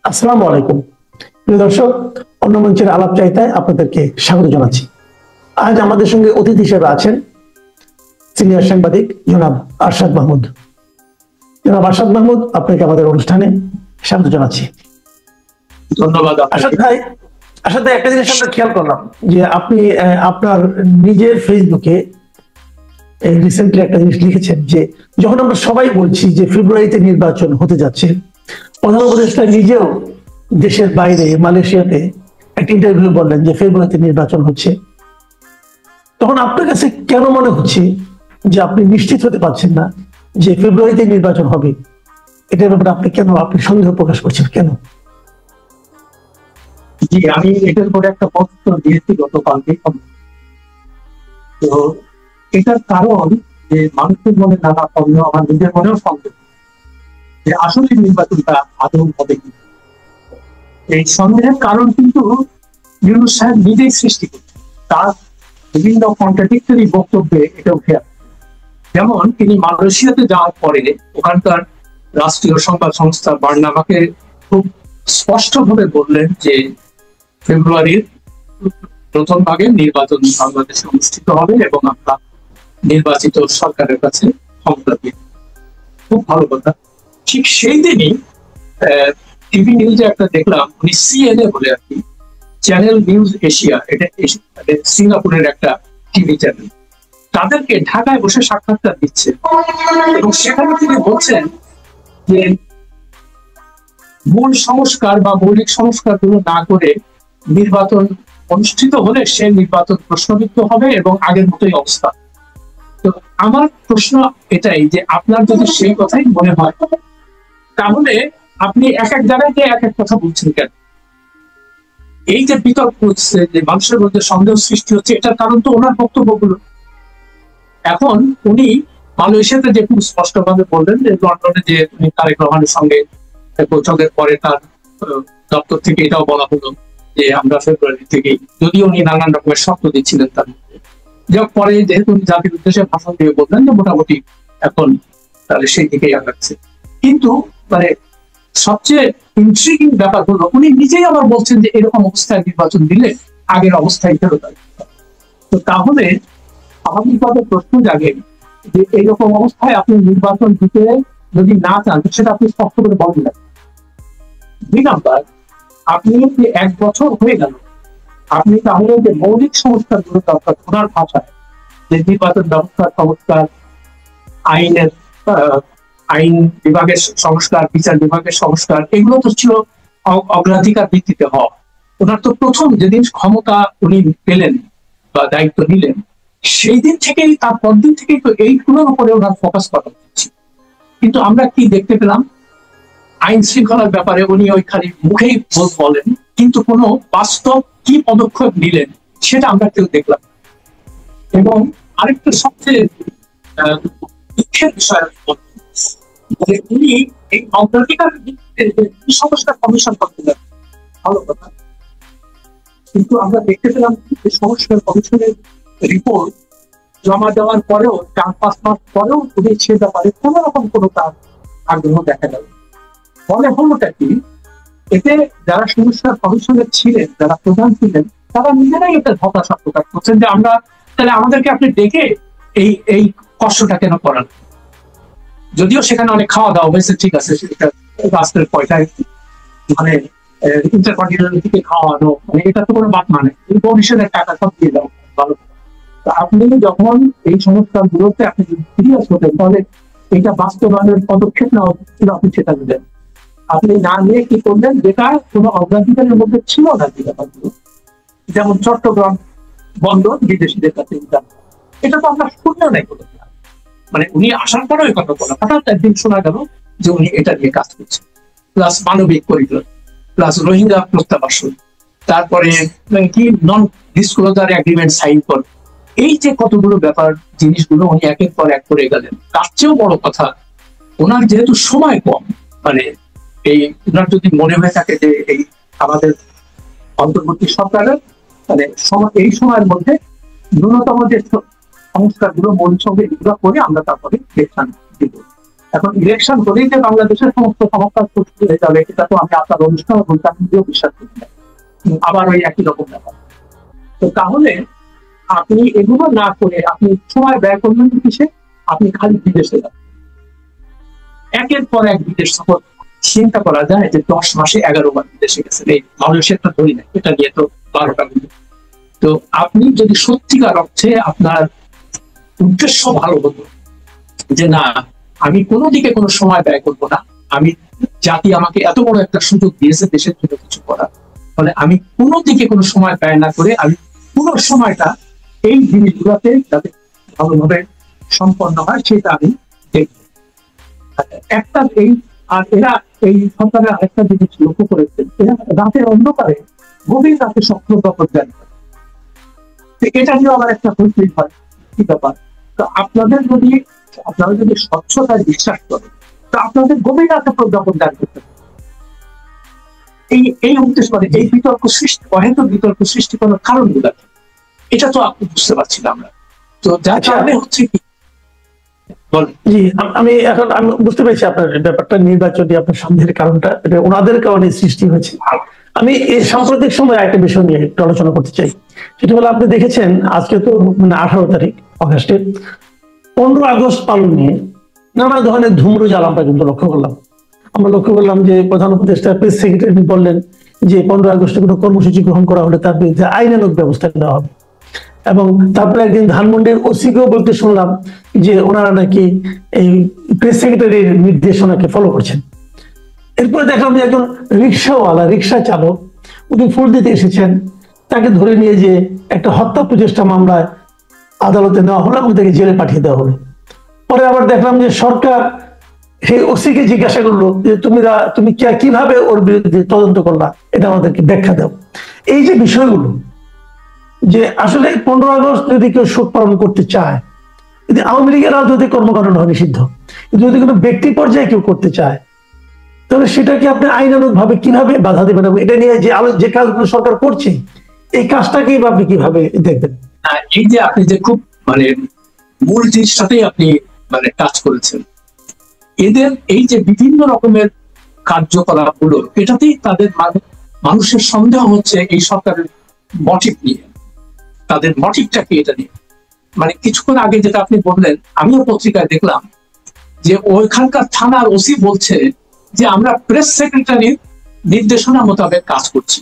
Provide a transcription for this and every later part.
আসসালামু আলাইকুম প্রিয় দর্শক, অন্য মঞ্চের আলাপ চাইতায় আপনাদেরকে স্বাগত জানাচ্ছি। আজ আমাদের সঙ্গে অতিথি হিসেবে আছেন সিনিয়র সাংবাদিক জনাব আরশাদ মাহমুদ। জনাব আরশাদ মাহমুদ, আপনাকে আমাদের অনুষ্ঠানে স্বাগত জানাচ্ছি। ধন্যবাদ। আরশাদ ভাই, একটা জিনিস আমরা খেয়াল করলাম যে আপনি আপনার নিজের ফেসবুকে রিসেন্টলি একটা জিনিস লিখেছেন যে যখন আমরা সবাই বলছি যে ফেব্রুয়ারিতে নির্বাচন হতে যাচ্ছে, প্রধান উপদেষ্টা নিজেও দেশের বাইরে মালয়েশিয়াতে একটা ইন্টারভিউ বললেন যে ফেব্রুয়ারিতে নির্বাচন হচ্ছে, তখন আপনার কাছে কেন মনে হচ্ছে যে আপনি নিশ্চিত হতে পারছেন না যে ফেব্রুয়ারিতে নির্বাচন হবে? এটার ব্যাপারে আপনি সন্দেহ প্রকাশ করছেন কেন? জি, আমি এটার উপরে একটা প্রশ্ন দিয়েছি গতকালকে। তো এটার কারণ যে মানুষের মনে নানা সন্দেহ, আমার নিজের মনেও সন্দেহ যে আসলে নির্বাচনটা আদৌ হবে কি। এই সন্দেহের কারণ কিন্তু ইউনূস সাহেব নিজেই সৃষ্টি করছে, তার বিভিন্ন কন্ট্রাডিক্টরি বক্তব্যে এটা উঠে আসে। যেমন তিনি মালয়েশিয়াতে যাওয়ার পরে ওখানকার রাষ্ট্রীয় সংবাদ সংস্থা বার্নামাকে খুব স্পষ্টভাবে বললেন যে ফেব্রুয়ারির প্রথম ভাগে নির্বাচন বাংলাদেশে অনুষ্ঠিত হবে এবং আমরা নির্বাচিত সরকারের কাছে ক্ষমতা দিই। খুব ভালো কথা। ঠিক সেই দিনই টিভি নিউজে একটা দেখলাম, উনি সিএনএ বলে আর কি, চ্যানেল নিউজ এশিয়া, এটা সিঙ্গাপুরের একটা টিভি চ্যানেল, তাদেরকে ঢাকায় বসে সাক্ষাৎকার দিচ্ছে এবং সেখানে তিনি বলছেন যে মূল সংস্কার বা মৌলিক সংস্কার গুলো না করে নির্বাচন অনুষ্ঠিত হলে সে নির্বাচন প্রশ্নবিদ্ধ হবে এবং আগের মতোই অবস্থা। তো আমার প্রশ্ন এটাই যে আপনার যদি সেই কথাই মনে হয় তাহলে আপনি এক এক জায়গায় এক এক কথা বলছেন কেন? এই যে বিতর্ক হচ্ছে, যে মানুষের মধ্যে সন্দেহ সৃষ্টি হচ্ছে, এটার কারণ তো ওনার বক্তব্যগুলো। এখন উনি মালয়েশিয়াতে যে খুব স্পষ্টভাবে বললেন যে লন্ডনে যে উনি তারেক রহমানের সঙ্গে বৈঠকের পরে তার দপ্তর থেকে এটাও বলা হলো যে আমরা ফেব্রুয়ারি থেকেই, যদিও উনি নানান রকমের শর্ত দিচ্ছিলেন তার মধ্যে, যে পরে যেহেতু উনি জাতির উদ্দেশ্যে ভাষণ দিয়ে বললেন যে মোটামুটি এখন তাহলে সেই দিকেই আগাচ্ছে। কিন্তু মানে সবচেয়ে ইন্ট্রিগিং ব্যাপার হলো উনি নিজেই আবার বলছেন যে এরকম অবস্থায় নির্বাচন দিলে আগের অবস্থায় ফেরত আসবে। তো তাহলে স্বাভাবিকভাবে প্রশ্ন জাগে যে এইরকম অবস্থায় আপনি নির্বাচন দিতে যদি না চান সেটা আপনি স্পষ্ট করে বলেন না। দুই নাম্বার, আপনি যে 1 বছর হয়ে গেল, আপনি তাহলে যে মৌলিক সংস্কার গুলো দরকার ওনার ভাষায়, যে নির্বাচন ব্যবস্থার সংস্কার, আইনের আইন বিভাগের সংস্কার, বিচার বিভাগের সংস্কার, এগুলো তো ছিল অগ্রাধিকার ভিত্তিতে হওয়া। ওনার তো প্রথম যেদিন ক্ষমতা উনি পেলেন বা দায়িত্ব নিলেন সেই দিন থেকেই, তার পরদিন থেকেই তো এইগুলোর উপরে ওনার ফোকাস করা উচিত। কিন্তু আমরা কি দেখতে পেলাম? আইন শৃঙ্খলার ব্যাপারে উনি ওই খালি মুখেই বলেন, কিন্তু কোনো বাস্তব কি পদক্ষেপ নিলেন সেটা আমরা কেউ দেখলাম। এবং আরেকটা সবচেয়ে দুঃখের বিষয়, উনি এই অগ্রাধিকার সংস্কার কমিশন করতে যান, ভালো কথা, কিন্তু আমরা দেখতে পেলাম যে সংস্কার কমিশনের রিপোর্ট জমা দেওয়ার পরেও 4-5 মাস পরেও উনি সে ব্যাপারে কোন রকম কোনো তার আগ্রহ দেখা গেল। ফলে হলোটা কি, এতে যারা সংস্কার কমিশনের ছিলেন, যারা প্রধান ছিলেন, তারা নিজেরাই এটা হতাশা প্রকাশ করছেন যে আমরা তাহলে আমাদেরকে আপনি ডেকে এই এই কষ্টটা কেন করান? যদিও সেখানে অনেক খাওয়া দাওয়া হয়েছে, ঠিক আছে, সেটা রাষ্ট্রের পয়সায় মানে ইন্টারকন্টিনেন্টাল থেকে খাওয়ানো, মানে এটা তো কোনো বাদ মানে পরিষদের টাকা সব দিয়ে দাও, ভালো। আপনি যখন এই সংস্কার গুলোতে আপনি সিরিয়াস হতেন তাহলে এটা বাস্তবায়নের পদক্ষেপ নেওয়া ছিল, আপনি সেটা নিলেন। আপনি না নিয়ে কি করলেন, যেটা কোনো অগ্রাধিকারের মধ্যে ছিল না, যে ব্যাপারগুলো, যেমন চট্টগ্রাম বন্দর বিদেশিদের কাছে, এটা তো আমরা শূন্য নাই কোনো। মানে উনি আসার পরেও এই কথা বলা, হঠাৎ একদিন শোনা গেল যে উনি এটা নিয়ে কাজ করছেন, প্লাস মানবিক করিডোর, প্লাস রোহিঙ্গা প্রত্যাবাসন, তারপরে কি নন ডিসক্লোজার এগ্রিমেন্ট সাইন করে, এই যে কতগুলো ব্যাপার জিনিসগুলো উনি একের পর এক করে গেলেন। তার চেয়েও বড় কথা, ওনার যেহেতু সময় কম, মানে এই ওনার যদি মনে হয়ে থাকে যে এই আমাদের অন্তর্বর্তী সরকারের মানে এই সময়ের মধ্যে ন্যূনতম যে সংস্কার গুলো মৌলিক সঙ্গে এগুলো করে আমরা তারপরে ইলেকশন দিব, এখন ইলেকশন হলেই যে বাংলাদেশের সমস্ত সমস্যা সৃষ্টি হয়ে যাবে, এটা তো আমি আপনার অনুষ্ঠানে বলতে আমি নিজেও বিশ্বাস করি না। আবার ওই একই রকম ব্যাপার। তো তাহলে আপনি এগুলো না করে আপনি সময় ব্যয় করলেন কিসে? আপনি খালি বিদেশে যান, একের পর এক বিদেশ সফর। চিন্তা করা যায় যে 10 মাসে 11 বার বিদেশে গেছেন, এই মালয়েশিয়াটা ধরি না, এটা নিয়ে তো 12টা মিলে। তো আপনি যদি সত্যিকার অর্থে আপনার উদ্দেশ্য ভালো হতো যে না আমি কোনো দিকে কোনো সময় ব্যয় করবো না, আমি জাতি আমাকে এত বড় একটা সুযোগ দিয়েছে দেশের জন্য কিছু করার, ফলে আমি কোনো দিকে কোনো সময় ব্যয় না করে আমি পুরো সময়টা এই জিনিসগুলোতে যাতে ভালোভাবে সম্পন্ন হয় সেটা আমি দেখব। একটা এই আর এরা এই সরকারের আরেকটা জিনিস লক্ষ্য করেছেন, এরা রাতের অন্ধকারে গভীর রাতে স্বপ্ন দখল জানি। এটা নিয়েও আমার একটা হইচই হয় কি ব্যাপার। তো আপনারা যদি স্বচ্ছতায় বিশ্বাস করেন তো আপনাদের গভীর রাতে প্রজ্ঞাপন দান করতে হবে। এই উদ্দেশ্য মানে এই বিতর্ক সৃষ্টি, অহেতুক বিতর্ক সৃষ্টি করার কারণগুলো এটা তো আপনি বুঝতে পারছি না আমরা। তো যার কারণে হচ্ছে কি জি, আমি বুঝতে পেরেছি আপনার ব্যাপারটা, নির্বাচনী আপনার সন্দেহের কারণটা এটা ওনাদের কারণে সৃষ্টি হয়েছে। আমি এই সাম্প্রতিক সময় একটা বিষয় নিয়ে একটু আলোচনা করতে চাই। সেটা হলো আপনি দেখেছেন আজকে তো 18 তারিখ অগাস্টের 15 আগস্ট পালন নিয়ে নানা ধরনের ধুমরুজাল আমরা কিন্তু লক্ষ্য করলাম। আমরা লক্ষ্য করলাম যে প্রধান উপদেষ্টা প্রেস সেক্রেটারি বললেন যে 15 আগস্টে কোনো কর্মসূচি গ্রহণ করা হলে তার বিরুদ্ধে আইনানুগ ব্যবস্থা নেওয়া হবে, এবং তারপরে একদিন ধানমন্ডির ওসিকেও বলতে শুনলাম যে ওনারা নাকি এই প্রেস সেক্রেটারির নির্দেশনাকে ফলো করছেন। এরপরে দেখলাম যে একজন রিক্সাওয়ালা, রিক্সা চালক, উনি ফুল দিতে এসেছেন, তাকে ধরে নিয়ে যে একটা হত্যা প্রচেষ্টা মামলায় আদালতে নেওয়া হলো এবং তাকে জেলে পাঠিয়ে দেওয়া হলো। পরে আবার দেখলাম যে সরকার সেই ওসিকে জিজ্ঞাসা করলো যে তুমি কিভাবে ওর বিরুদ্ধে তদন্ত করলা, এটা আমাদেরকে ব্যাখ্যা দাও। এই যে বিষয়গুলো, যে আসলে 15 আগস্ট যদি কেউ শোক পালন করতে চায়, যদি আওয়ামী লীগের রাজনৈতিক কর্মকাণ্ড হয় নিষিদ্ধ, যদি কোনো ব্যক্তি পর্যায়ে কেউ করতে চায় তাহলে সেটাকে আপনি আইনানুগ ভাবে কিভাবে বাধা দেবেন? এটা নিয়ে যে কাজগুলো সরকার করছে এই কাজটাকে আপনি কিভাবে দেখবেন? এই যে আপনি যে খুব মানে মূল জিনিসটাতেই আপনি মানে কাজ করেছেন, এদের এই যে বিভিন্ন রকমের কার্যকলাপ গুলো, এটাতেই তাদের মানুষের সন্দেহ হচ্ছে এই সরকারের মোটিভ নিয়ে, তাদের মোটিভটা কি এটা নিয়ে। মানে কিছুক্ষণ আগে যেটা আপনি বললেন, আমিও পত্রিকায় দেখলাম যে ওইখানকার থানার ওসি বলছে যে আমরা প্রেস সেক্রেটারির নির্দেশনা মোতাবেক কাজ করছি।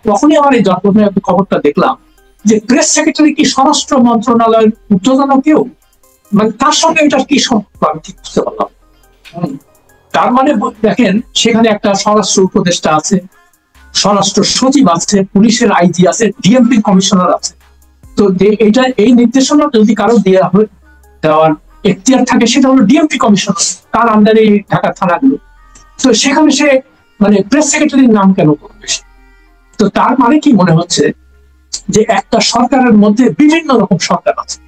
তখনই আমার এই জন্মদিনের খবরটা দেখলাম যে প্রেস সেক্রেটারি কি স্বরাষ্ট্র মন্ত্রণালয়ের ঊর্ধ্বতন কেউ, মানে তার সঙ্গে এটা কি সম্পর্ক আমি ঠিক বুঝতে পারলাম। তার মানে দেখেন সেখানে একটা স্বরাষ্ট্র উপদেষ্টা আছে, স্বরাষ্ট্র সচিব আছে, পুলিশের আইজি আছে, ডিএমপি কমিশনার আছে। তো এই নির্দেশনা যদি কারো দেওয়ার এখতিয়ার থাকে সেটা হলো ডিএমপি কমিশনার, তার আন্ডারে ঢাকার থানাগুলো। তো সেখানে সে মানে প্রেস সেক্রেটারির নাম কেন করবে? তো তার মানে কি মনে হচ্ছে যে একটা সরকারের মধ্যে বিভিন্ন রকম সরকার আছে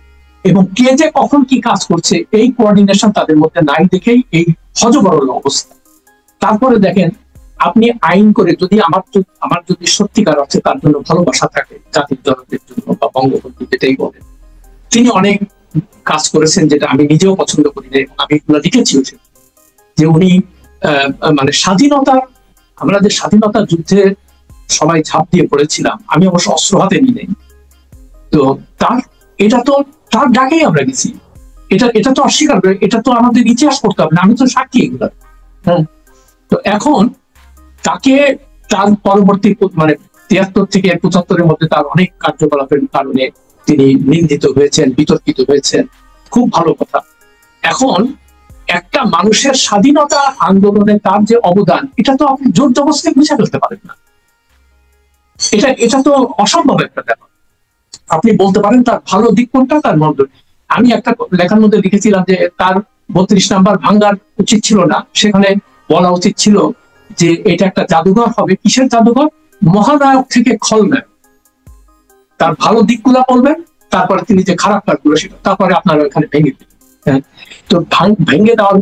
এবং কে যে কখন কি কাজ করছে এই কোঅর্ডিনেশন তাদের মধ্যে নাই দেখেই এই হযবরল অবস্থা। তারপরে দেখেন আপনি আইন করে যদি আমার যদি সত্যিকার অর্থে তার জন্য ভালোবাসা থাকে, জাতির জনকের জন্য বা বঙ্গবন্ধু যেটাই বলেন, তিনি অনেক কাজ করেছেন যেটা আমি নিজেও পছন্দ করি না এবং আমি এগুলো লিখেছি যে উনি মানে আমরা যে স্বাধীনতার যুদ্ধে সবাই ঝাঁপ দিয়ে পড়েছিলাম, আমি অবশ্য অস্ত্র হাতে নিই নাই, তো তার ডাকেই আমরা গেছি। এটা তো অস্বীকার করে, এটা তো আমাদের ইতিহাস পড়তে হবে না, আমি তো সাক্ষী এগুলো। তো এখন তাকে তার পরবর্তী মানে 73 থেকে 75-এর মধ্যে তার অনেক কার্যকলাপের কারণে তিনি নিন্দিত হয়েছেন, বিতর্কিত হয়েছেন, খুব ভালো কথা। এখন একটা মানুষের স্বাধীনতা আন্দোলনে তার যে অবদান, এটা তো আপনি জোর জবরদস্তি বুঝে ফেলতে পারেন না। এটা তো অসম্ভব একটা ব্যাপার। আপনি বলতে পারেন তার ভালো দিক কোনটা, তার মন্দ। আমি একটা লেখার মধ্যে লিখেছিলাম যে তার 32 নাম্বার ভাঙ্গার উচিত ছিল না, সেখানে বলা উচিত ছিল যে এটা একটা জাদুঘর হবে। কিসের জাদুঘর? মহানায়ক থেকে খলনায়ক। তার ভালো দিকগুলা বলবেন, তারপরে তিনি যে খারাপ কাজগুলো সেটা তারপরে আপনারা ওখানে ভেঙে দেবেন। তো ভেঙে দেওয়ার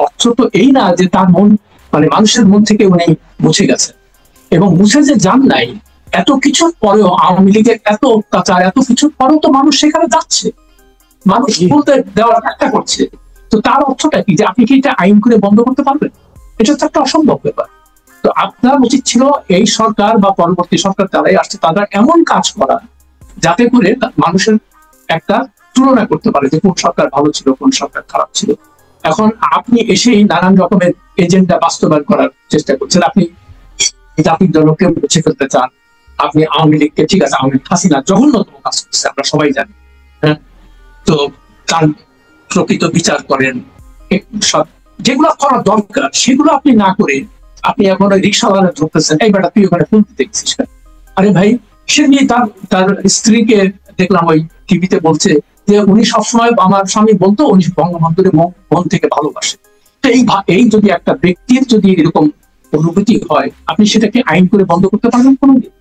অর্থ তো এই না যে তার মন মানে মানুষের মন থেকে উনি মুছে গেছেন, এবং মুছে যে যান নাই, এত কিছুর পরেও আওয়ামী লীগের এত অত্যাচার, এত কিছুর পরেও তো মানুষ সেখানে যাচ্ছে, মানুষ বলতে দেওয়ার চেষ্টা করছে। তো তার অর্থটা কি যে আপনি কি এটা আইন করে বন্ধ করতে পারবেন? এটা তো একটা অসম্ভব ব্যাপার। তো আপনার উচিত ছিল এই সরকার বা পরবর্তী সরকার যারাই আসছে তারা এমন কাজ করা যাতে করে মানুষের একটা তুলনা করতে পারে যে কোন সরকার ভালো ছিল কোন সরকার খারাপ ছিল। এখন আপনি এসেই নানান রকমের এজেন্ডা বাস্তবায়ন করার চেষ্টা করছেন। আপনি জাতির জনকে মুছে ফেলতে চান, আপনি আওয়ামী লীগকে, ঠিক আছে আওয়ামী লীগ হাসিনা জঘন্যতম কাজ করছে আমরা সবাই জানি, হ্যাঁ, তো তার প্রকৃত বিচার করেন, যেগুলো করা দরকার সেগুলো আপনি না করে আপনি এখন ওই রিক্সাওয়ালা ধরতেছেন, এই বেটা তুই ওখানে ফুল দিতে গেছিস। আরে ভাই, সে নিয়ে তার স্ত্রীকে দেখলাম ওই টিভিতে বলছে যে উনি সবসময়, আমার স্বামী বলতো উনি বঙ্গবন্ধুর মন থেকে ভালোবাসে। তো এই যদি একটা ব্যক্তির যদি এরকম অনুভূতি হয়, আপনি সেটাকে আইন করে বন্ধ করতে পারবেন কোনোদিন?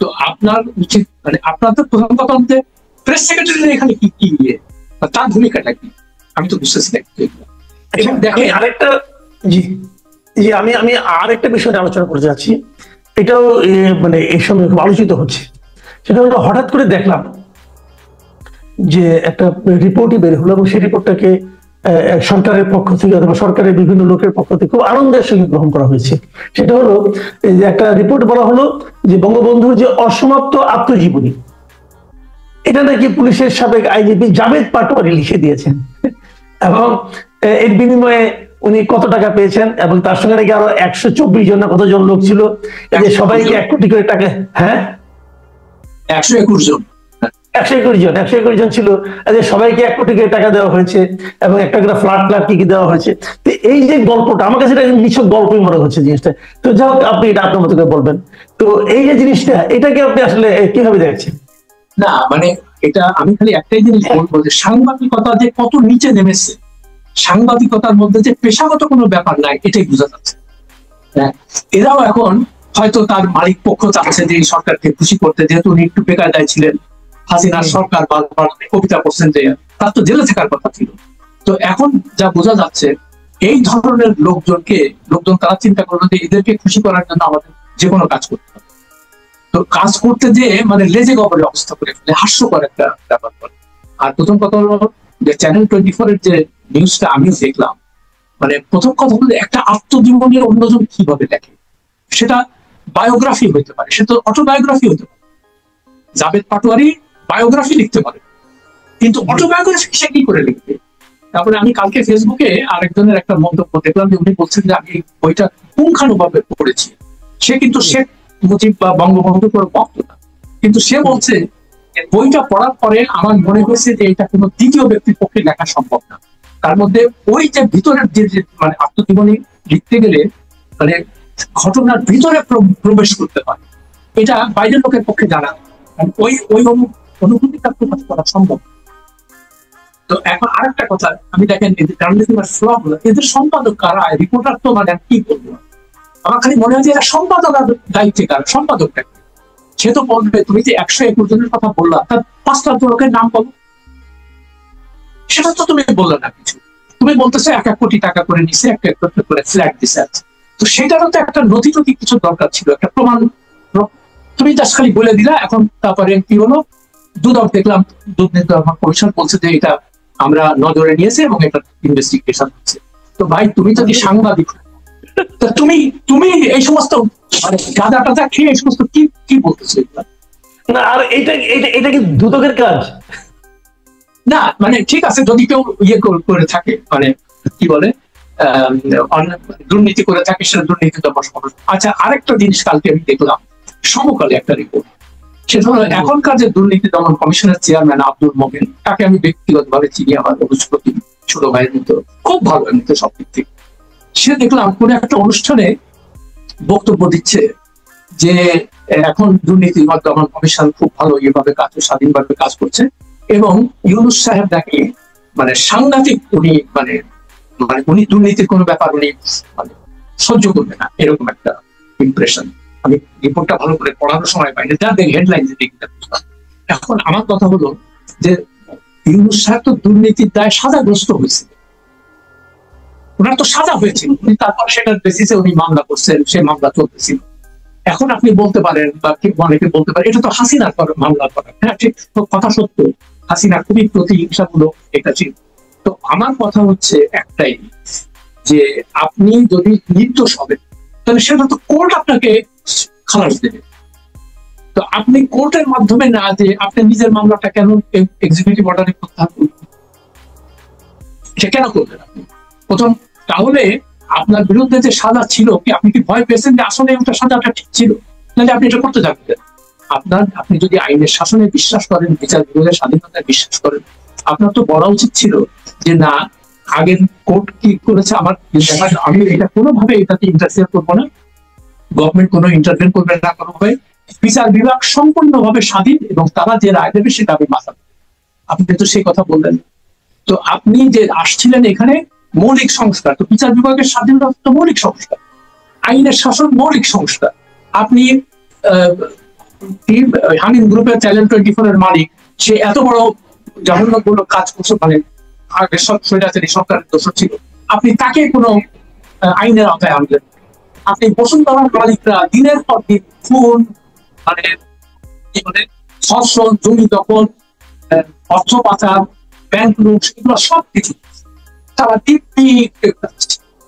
তো আপনার উচিত, মানে আপনার তো প্রধান কথা হচ্ছে প্রেস সেক্রেটারি এখানে কি কি নিয়ে তার ভূমিকাটা কি, আমি তো বুঝতেছি না। এবং দেখেন আরেকটা, জি জি, আমি আরেকটা বিষয় নিয়ে আলোচনা করতে যাচ্ছি, এটাও মানে এই সময় খুব আলোচিত হচ্ছে। সেটা হলো হঠাৎ করে দেখলাম যে একটা রিপোর্টই বের হলো এবং সেই রিপোর্টটাকে সরকারের পক্ষ থেকে অথবা সরকারের বিভিন্ন লোকের পক্ষ থেকে খুব আনন্দের সঙ্গে গ্রহণ করা হয়েছে। সেটা হলো যে একটা রিপোর্ট বলা হলো যে বঙ্গবন্ধুর যে অসমাপ্ত আত্মজীবনী, এটা নাকি পুলিশের সাবেক আইজিপি জাভেদ পাটোয়ারি লিখে দিয়েছেন এবং এর বিনিময়ে উনি কত টাকা পেয়েছেন এবং তার সঙ্গে নাকি আরো 124 জন না কতজন লোক ছিল, যে সবাইকে 1 কোটি করে টাকা, হ্যাঁ 121 জন 121 জন ছিল, সবাইকে 1 কোটি করে টাকা দেওয়া হয়েছে এবং একটা করে ফ্ল্যাট কি দেওয়া হয়েছে। তো এই যে গল্পটা আমার কাছে নিছক গল্পই মনে হচ্ছে জিনিসটা। তো যাই হোক, আপনি এটা আপনার মতো করে বলবেন। তো এই যে জিনিসটা, এটাকে আপনি আসলে কিভাবে দেখছেন? না মানে এটা আমি খালি একটাই জিনিস বলবো যে সাংবাদিকতা যে কত নিচে নেমেছে, সাংবাদিকতার মধ্যে যে পেশাগত কোনো ব্যাপার নাই, এটাই বোঝা যাচ্ছে। এরাও এখন হয়তো তার মালিক পক্ষ চাচ্ছে যে এই সরকারকে খুশি করতে, যেহেতু উনি একটু বেকায়দায় ছিলেন, হাসিনার সরকার বারবার কবিতা করছেন যে তার তো জেলে থাকার কথা ছিল। তো এখন যা বোঝা যাচ্ছে এই ধরনের লোকজন তারা চিন্তা করলো যে এদেরকে খুশি করার জন্য আমাদের যে কোনো কাজ করতে হবে। তো কাজ করতে যে মানে লেজে গবরে অবস্থা করে ফেলে, হাস্যকর একটা ব্যাপার করে। আর প্রথম কথা হলো যে চ্যানেল 24 এর যে নিউজটা আমিও দেখলাম, মানে প্রথম কথা হলো একটা আত্মজীবনী অন্যজন কিভাবে লেখে, সেটা বায়োগ্রাফি হইতে পারে, সেটা অটোবায়োগ্রাফি হতে পারে। জাভেদ পাটোয়ারি বায়োগ্রাফি লিখতে পারে, কিন্তু অটোবায়োগ্রাফি সে কি করে লিখবে? তারপরে আমি কালকে ফেসবুকে আরেকজনের একটা মন্তব্য দেখলাম যে উনি বলছেন যে আমি বইটা পুঙ্খানুভাবে পড়েছি। সে কিন্তু শেখ মুজিব বা বঙ্গবন্ধুর কোনো ভক্ত না, কিন্তু সে বলছে বইটা পড়ার পরে আমার মনে হয়েছে যে এটা কোনো দ্বিতীয় ব্যক্তির পক্ষে লেখা সম্ভব না। তার মধ্যে ওই যে ভিতরের যে মানে আত্মজীবনী লিখতে গেলে মানে ঘটনার ভিতরে প্রবেশ করতে পারে, এটা বাইরের লোকের পক্ষে জানা, ওই অনুভূতিটা প্রকাশ করা সম্ভব। তো এখন আরেকটা কথা, আমি দেখেন জার্নালিজমের ফ্ল গুলো, এদের সম্পাদক কারা, রিপোর্টার তো মানে কি বলবো, আমার খালি মনে হয় যে এরা সম্পাদক দায়িত্বে কার, সম্পাদকটা সে তো বলবে তুমি যে 121 জনের কথা বললা তার 5টা লোকের নাম বলো, সেটা তো তুমি বললে না কিছু। তুমি বলতেছো 1 কোটি টাকা করে নিছে, 1 কোটি করে ফ্ল্যাট দিছে। তো সেটারও তো একটা নথি কিছু দরকার ছিল, একটা প্রমাণ। তুমি জাস্ট খালি বলে দিলা। এখন তারপরে কি হলো, দেখলাম দুর্নীতি কমিশন বলছে যে এটা আমরা নজরে নিয়েছি এবং এটা ইনভেস্টিগেশন হচ্ছে। তো ভাই তুমি যদি সাংবাদিক, তুমি এই সমস্ত মানে গাঁদা টাদা খেয়ে এই সমস্ত কি বলতেছো না? আর এটা কি দুদকের কাজ না? মানে ঠিক আছে, যদি কেউ ইয়ে করে থাকে, মানে কি বলে দুর্নীতি করে থাকে, সেটা দুর্নীতি দমন কমিশন। আচ্ছা, আরেকটা জিনিস কালকে আমি দেখলাম সমকালে একটা রিপোর্ট, সেটা হলো এখনকার যে দুর্নীতি দমন কমিশনের চেয়ারম্যান আব্দুল মোমেন, তাকে আমি ব্যক্তিগতভাবে চিনি, আমার অনুষ্পতি ছোট ভাইয়ের মতো, খুব ভালো এমনিতে সব দিক থেকে। সে দেখলাম কোন একটা অনুষ্ঠানে বক্তব্য দিচ্ছে যে এখন দুর্নীতি দমন কমিশন খুব ভালো এভাবে কাজ, স্বাধীনভাবে কাজ করছে, এবং ইউনূস সাহেব নাকি মানে সাংঘাতিক, উনি মানে উনি দুর্নীতির কোনো ব্যাপার উনি মানে সহ্য করবে না, এরকম একটা ইমপ্রেশন। আমি রিপোর্টটা ভালো করে পড়ানোর সময় পাইনি, যা দেখি হেডলাইন দেখতে। এখন আমার কথা হলো যে ইউনূস সাহেব তো দুর্নীতির দায় সাজাগ্রস্ত হয়েছে, ওনার তো সাজা হয়েছে, উনি তারপর সেটার বেসিসে উনি মামলা করছেন, সেই মামলা চলতেছিল। এখন আপনি বলতে পারেন বা অনেকে বলতে পারেন এটা তো হাসিনার মামলা করা, হ্যাঁ ঠিক কথা সত্য, হাসিনা খুবই প্রতিহিংসামূলক এটা ছিল, তো আমার কথা হচ্ছে একটাই, যে আপনি যদি নির্দোষ হবেন তাহলে সেটা তো কোর্ট আপনাকে খালাস দেবে। তো আপনি কোর্টের মাধ্যমে না যে আপনি নিজের মামলাটা কেন এক্সিকিউটিভ অর্ডারে প্রত্যাহার করবেন, সে কেন করবেন আপনি প্রথম? তাহলে আপনার বিরুদ্ধে যে সাজা ছিল, কি আপনি কি ভয় পেয়েছেন যে আসলে ওটা সাজাটা ঠিক ছিল, নাহলে আপনি এটা করতে থাকবেন? আপনি যদি আইনের শাসনে বিশ্বাস করেন, বিচার বিভাগের স্বাধীনতায় বিশ্বাস করেন, আপনার তো বলা উচিত ছিল যে না, আগের কোর্ট কি করেছে আমার আমি এটা কোনোভাবে এটাতে ইন্টারফেয়ার করবো না, গভর্নমেন্ট কোনো ইন্টারভেন করবে না কোনোভাবে, বিচার বিভাগ সম্পূর্ণভাবে স্বাধীন এবং তারা যে রায় দেবে সেটা আমি মাথা দেব। আপনি তো সেই কথা বললেন। তো আপনি যে আসছিলেন এখানে মৌলিক সংস্কার, তো বিচার বিভাগের স্বাধীনতা তো মৌলিক সংস্কার, আইনের শাসন মৌলিক সংস্কার। আপনি হামিম গ্রুপের চ্যানেল 24 এর মালিক, সে এত বড় জঘন্যমূলক কাজ করছে, মানে আগের সব স্বৈরাচারী সরকারের দোষ ছিল, আপনি তাকে কোনো আইনের আওতায় আনলেন? আপনি বসুন্ধরার মালিকরা দিনের পর দিন খুন, মানে কি বলে, ধর্ষণ, জমি দখল, অর্থ পাচার, ব্যাংক লুট, এগুলো সবকিছু তারা দিব্যি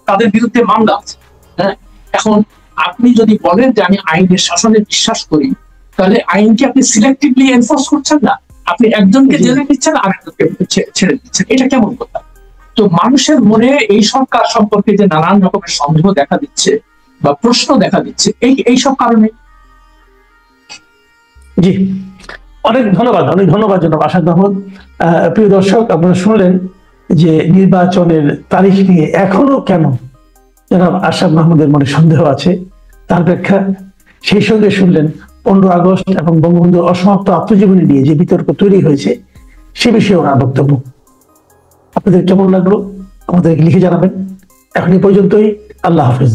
তাদের বিরুদ্ধে মামলা আছে। হ্যাঁ, এখন আপনি যদি বলেন যে আমি আইনের শাসনে বিশ্বাস করি, তাহলে আইনকে আপনি সিলেক্টিভলি এনফোর্স করছেন না, আপনি একজনকে জেলে দিচ্ছেন আর একজনকে ছেড়ে দিচ্ছেন, এটা কেমন কথা? তো মানুষের মনে এই সরকার সম্পর্কে যে নানান রকমের সন্দেহ দেখা দিচ্ছে বা প্রশ্ন দেখা দিচ্ছে, এইসব কারণে। জি, অনেক ধন্যবাদ জনাব আসাদ মাহমুদ। প্রিয় দর্শক, আপনারা শুনলেন যে নির্বাচনের তারিখ নিয়ে এখনো কেন জনাব আসাদ মাহমুদের মনে সন্দেহ আছে তার ব্যাখ্যা। সেই সঙ্গে শুনলেন 15 আগস্ট এবং বঙ্গবন্ধুর অসমাপ্ত আত্মজীবনী নিয়ে যে বিতর্ক তৈরি হয়েছে সে বিষয়ে ওনার বক্তব্য। আপনাদের কেমন লাগলো আমাদেরকে লিখে জানাবেন। এখন এই পর্যন্তই। আল্লাহ হাফেজ।